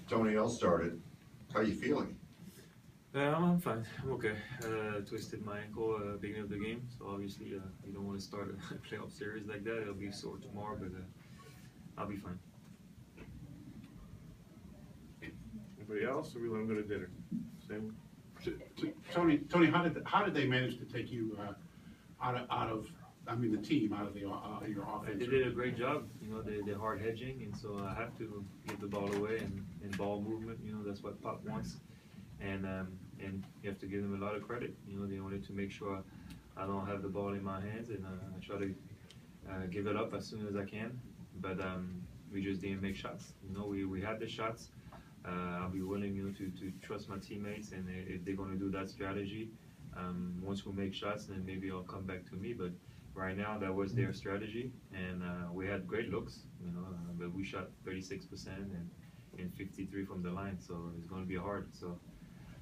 Tony L started. How you feeling? I'm fine. I'm okay. Twisted my ankle beginning of the game, so obviously you don't want to start a playoff series like that. It'll be sore tomorrow, but I'll be fine. Anybody else, or we let them go to dinner? Same. Tony, how did they manage to take you out of I mean the team out of the your offense? They did a great job. You know, they're hard hedging, and so I have to give the ball away and ball movement. You know, that's what Pop wants, and you have to give them a lot of credit. You know, they wanted to make sure I don't have the ball in my hands, and I try to give it up as soon as I can. But we just didn't make shots. You know, we had the shots. I'll be willing, you know, to trust my teammates, and if they're going to do that strategy, once we make shots, then maybe it'll come back to me. But right now, that was their strategy, and we had great looks, you know, but we shot 36% and 53 from the line, so it's going to be hard. So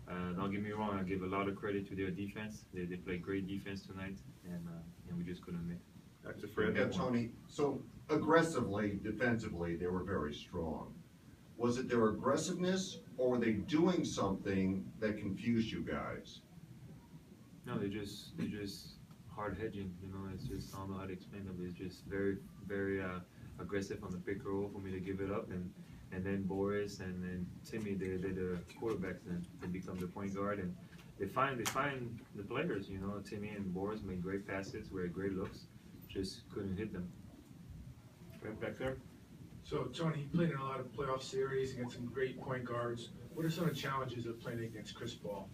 don't get me wrong, I give a lot of credit to their defense. They played great defense tonight, and we just couldn't make. Back to Fred. Yeah, Tony. So aggressively, defensively, they were very strong. Was it their aggressiveness, or were they doing something that confused you guys? No, they're just hard hedging. You know, it's just I don't know how to explain it. But it's just very aggressive on the pick and roll for me to give it up, and then Boris and then Timmy, they're the quarterbacks, and they become the point guard, and they find the players. You know, Timmy and Boris made great passes, were great looks, just couldn't hit them. Right back there. So, Tony, you played in a lot of playoff series against some great point guards. What are some of the challenges of playing against Chris Paul?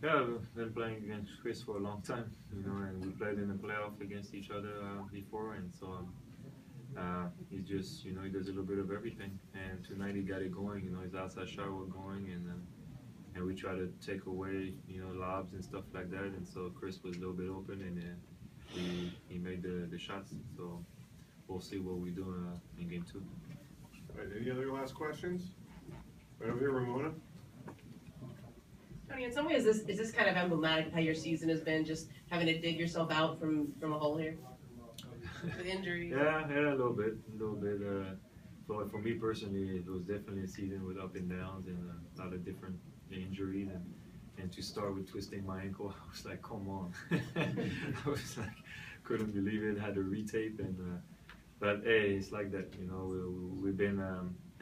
Yeah, I've been playing against Chris for a long time, you know, and we played in the playoff against each other before, and so he's just, you know, he does a little bit of everything. And tonight he got it going, you know, his outside shot was going, and we try to take away, you know, lobs and stuff like that, and so Chris was a little bit open, and he made the shots. So we'll see what we do in game 2. All right, any other last questions? Right over here, Ramona. Tony, in some ways, is this kind of emblematic of how your season has been, just having to dig yourself out from a hole here with injuries? Yeah, a little bit. For me personally, it was definitely a season with up and downs and a lot of different injuries, and to start with twisting my ankle, I was like, come on. I was like, couldn't believe it. Had to retape, but hey, it's like that, you know. We've been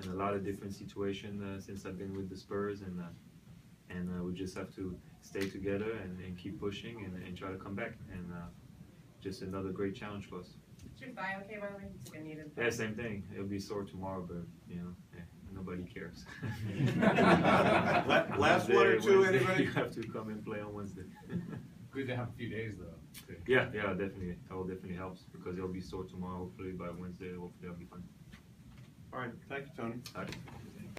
in a lot of different situations since I've been with the Spurs, and we just have to stay together and keep pushing and try to come back. And just another great challenge for us. Is your thigh okay, by the way? It's like a needed thigh. Yeah, same thing. It'll be sore tomorrow, but you know, nobody cares. Last one or two, anybody? You have to come and play on Wednesday. Good to have a few days though. Yeah, definitely. That will definitely helps because it'll be sore tomorrow. Hopefully by Wednesday, hopefully I'll be fine. All right, thank you, Tony. All right.